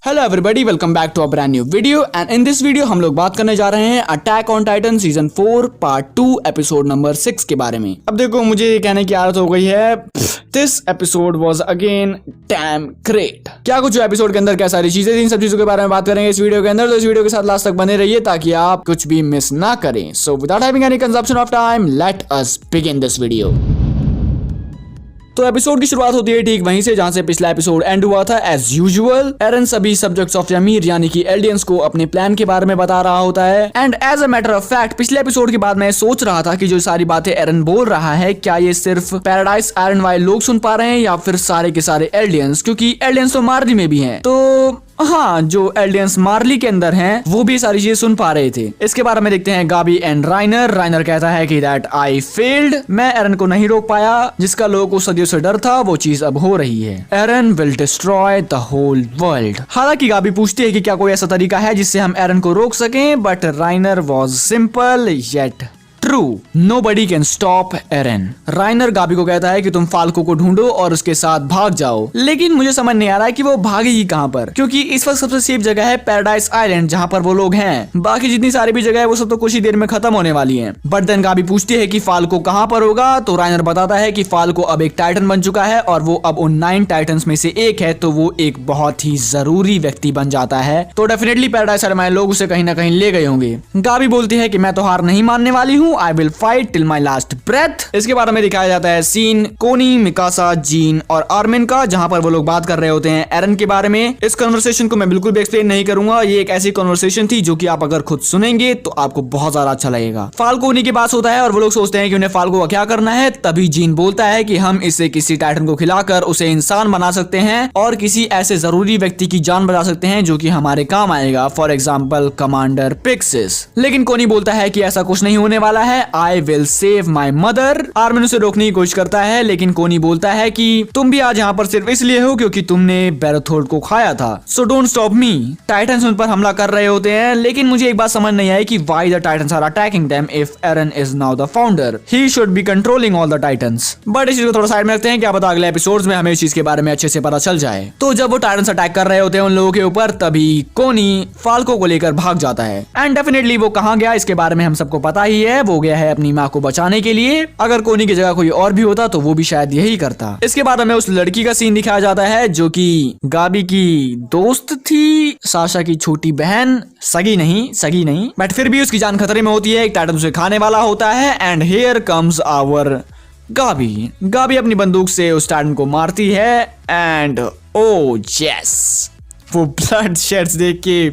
Hello everybody, welcome back to a brand new video. And in this video हम लोग बात करने जा रहे हैं attack on Titan season 4 part 2 episode number 6 के बारे में। अब देखो, मुझे ये कहने की आदत हो गई है, this episode was again dam great. क्या कुछ एपिसोड के अंदर क्या सारी चीजें थी, इन सब चीजों के बारे में बात करेंगे इस वीडियो के अंदर। तो इस वीडियो के साथ लास्ट तक बने रहिए ताकि आप कुछ भी मिस ना करें। So without having any consumption of time, let us begin this video. तो एपिसोड की शुरुआत होती है ठीक वहीं से जहां से पिछला एपिसोड एंड हुआ था। एज यूजुअल एरन सभी सब्जेक्ट्स ऑफ यमीर यानी कि एल्डियंस को अपने प्लान के बारे में बता रहा होता है। And as a matter of fact पिछले एपिसोड के बाद मैं सोच रहा था कि जो सारी बातें एरन बोल रहा है, क्या ये सिर्फ पैराडाइज आयरन वाले लोग सुन पा रहे हैं या फिर सारे के सारे एल्डियंस, क्योंकि एल्डियंस तो मार्ली में भी हैं। तो हाँ, जो एल्डियंस मार्ली के अंदर हैं वो भी सारी चीजें सुन पा रहे थे। इसके बारे में देखते हैं गाबी एंड राइनर। राइनर कहता है कि दैट आई फेल्ड, मैं एरन को नहीं रोक पाया, जिसका लोगों को सदियों से डर था वो चीज अब हो रही है। Eren will destroy the whole world. हालांकि गाबी पूछती है कि क्या कोई ऐसा तरीका है जिससे हम एरन को रोक सकें, but Reiner was simple yet true, nobody can stop Eren. Reiner Gabi को कहता है कि तुम फाल्को को ढूंढो और उसके साथ भाग जाओ, लेकिन मुझे समझ नहीं आ रहा है कि वो भागेगी कहां पर, क्योंकि इस वक्त सबसे सेफ जगह है पैराडाइज आइलैंड जहां पर वो लोग हैं। बाकी जितनी सारी भी जगह है वो सब तो कुछ ही देर में खत्म होने वाली हैं। बट देन गाबी पूछती है कि फाल्को कहां पर होगा, तो राइनर बताता है कि फाल्को अब एक टाइटन बन चुका है और वो अब उन 9 टाइटन्स में से एक है, तो वो एक बहुत ही जरूरी व्यक्ति बन जाता है। तो डेफिनेटली पैराडाइज आइलैंड लोग उसे कहीं ना कहीं ले गए होंगे। गाबी बोलती है कि मैं तो हार नहीं मानने वाली हूँ, I will fight till my last breath. इसके बारे में दिखाया जाता है सीन कोनी, मिकासा, जीन और आर्मिन का, जहां पर वो लोग बात कर रहे होते हैं एरन के बारे में। इस कन्वर्सेशन को मैं बिल्कुल भी एक्सप्लेन नहीं करूंगा, ये एक ऐसी कन्वर्सेशन थी जो कि आप अगर खुद सुनेंगे तो आपको बहुत ज्यादा अच्छा लगेगा। फाल्को उन्हीं के पास होता है और वो लोग सोचते हैं कि उन्हें फाल्को का क्या करना है। तभी जीन बोलता है कि हम इसे किसी टाइटन को खिलाकर उसे इंसान बना सकते हैं और किसी ऐसे जरूरी व्यक्ति की जान बचा सकते हैं जो कि हमारे काम आएगा, फॉर एग्जाम्पल कमांडर पिक्सिस। लेकिन कोनी बोलता है कि ऐसा कुछ नहीं होने वाला है, I will save my mother. Armin उसे रोकने की कोशिश करता है, लेकिन कोनी बोलता है कि तुम भी आज यहाँ पर सिर्फ इसलिए हो क्योंकि तुमने बेरोथोल्ड को खाया था, so don't stop me. Titans उन पर हमला कर रहे होते हैं, लेकिन मुझे एक बात समझ नहीं आई कि why the titans are attacking them if Eren is now the founder, he should be controlling all the titans. But इस चीज को थोड़ा साइड में रखते हैं, क्या पता अगले एपिसोड्स में हमें इस चीज के बारे में अच्छे से पता चल जाए। तो जब वो टाइटन्स अटैक कर रहे होते हैं उन लोगों के ऊपर, तभी कोनी फाल्को को लेकर भाग जाता है। एंड डेफिनेटली वो कहाँ गया इसके बारे में हम सबको पता ही है, वो गया है अपनी माँ को बचाने के लिए। अगर कोनी की जगह कोई और भी होता तो वो भी शायद यही करता। इसके बाद हमें उस लड़की का सीन दिखाया जाता है जो कि गाबी की दोस्त थी, साशा की छोटी बहन, सगी नहीं, बट फिर भी उसकी जान खतरे में होती है, एक टाइटन उसे खाने वाला होता है। एंड हियर कम्स आवर गाबी अपनी बंदूक से उस टाइटन को मारती है। एंड ओ यस, वो ब्लड शेड्स देख के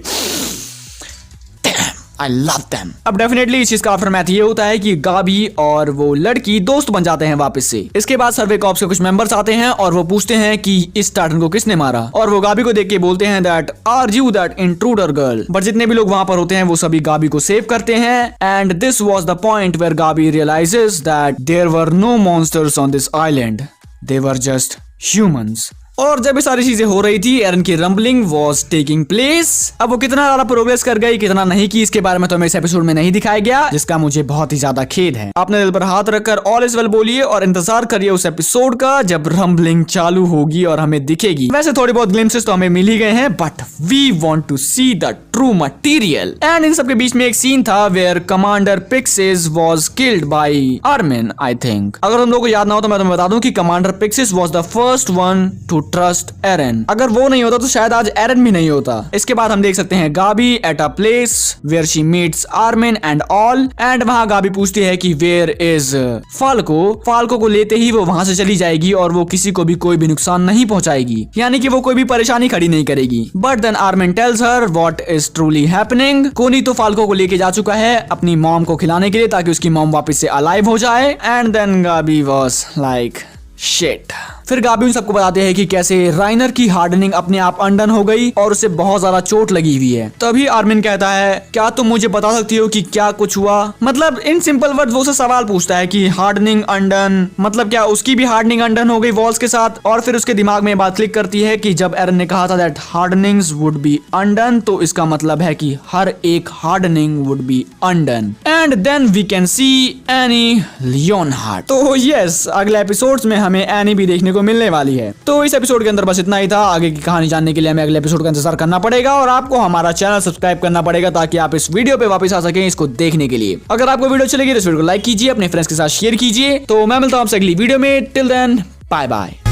I love them। अब डेफिनेटली इस चीज का आफ्टरमैथ ये होता है कि गाबी और वो लड़की दोस्त बन जाते हैं वापस से। इसके बाद सर्वे कॉप्स के कुछ मेंबर्स आते हैं और वो पूछते हैं कि इस टाइटन को किसने मारा, और वो गाबी को देख के बोलते हैं that are you that intruder girl. But जितने भी लोग वहां पर होते हैं वो सभी गाबी को सेव करते हैं। And this was the point where Gabi realizes that there were no monsters on this island, they were just humans. और जब ये सारी चीजें हो रही थी, एरन की रंबलिंग वाज टेकिंग प्लेस। अब वो कितना ज्यादा प्रोग्रेस कर गई, कितना नहीं की, इसके बारे में तो हमें इस एपिसोड में नहीं दिखाया गया, जिसका मुझे बहुत ही ज्यादा खेद है। अपने दिल पर हाथ रखकर ऑल इज वेल बोलिए और इंतजार करिए उस एपिसोड का जब रंबलिंग चालू होगी और हमें दिखेगी। वैसे थोड़ी बहुत ग्लिम्सेस तो हमें मिल ही गए हैं, but we want to see the true material. And इन सबके बीच में एक सीन था where commander Pixis was killed by Armin, I think. अगर तुम लोगों को याद ना हो तो मैं तुम्हें बता दूं कि commander Pixis was the first one to trust Eren. अगर वो नहीं होता तो शायद आज एरन भी नहीं होता। इसके बाद हम देख सकते हैं Gabi at a place where she meets Armin and all. And वहां गाबी पूछती है कि वेयर इज फाल्को को लेते ही वो वहां से चली जाएगी और वो किसी को भी कोई भी नुकसान नहीं पहुंचाएगी, यानी कि वो कोई भी परेशानी खड़ी नहीं करेगी। But then Armin tells her what is truly happening. Connie तो फाल्को को लेके जा चुका है अपनी मॉम को खिलाने के लिए ताकि उसकी मॉम वापस से अलाइव हो जाए। एंड देन गाबी वाज लाइक शिट। फिर गाबी उन सबको बताते हैं कि कैसे राइनर की हार्डनिंग अपने आप अनडन हो गई और उसे बहुत ज्यादा चोट लगी हुई है। तभी आर्मिन कहता है क्या तुम मुझे बता सकती हो कि क्या कुछ हुआ। मतलब इन सिंपल वर्ड वो उसे सवाल पूछता है कि हार्डनिंग अनडन मतलब क्या उसकी भी हार्डनिंग अनडन हो गई वॉल्स के साथ। और फिर उसके दिमाग में बात क्लिक करती है कि जब एरन ने कहा था that hardenings would be undone, तो इसका मतलब है कि हर एक hardening would be undone. And then we can see Annie Leonhart. तो यस, अगले एपिसोड्स में हमें एनी भी देखने को मिलने वाली है। तो इस एपिसोड के अंदर बस इतना ही था। आगे की कहानी जानने के लिए हमें अगले एपिसोड का इंतजार करना पड़ेगा और आपको हमारा चैनल सब्सक्राइब करना पड़ेगा ताकि आप इस वीडियो पे वापस आ सकें इसको देखने के लिए। अगर आपको वीडियो अच्छी लगी तो इस वीडियो को लाइक कीजिए, अपने फ्रेंड्स के साथ शेयर कीजिए। तो मैं मिलता हूं आपसे अगली वीडियो में। Till then bye bye.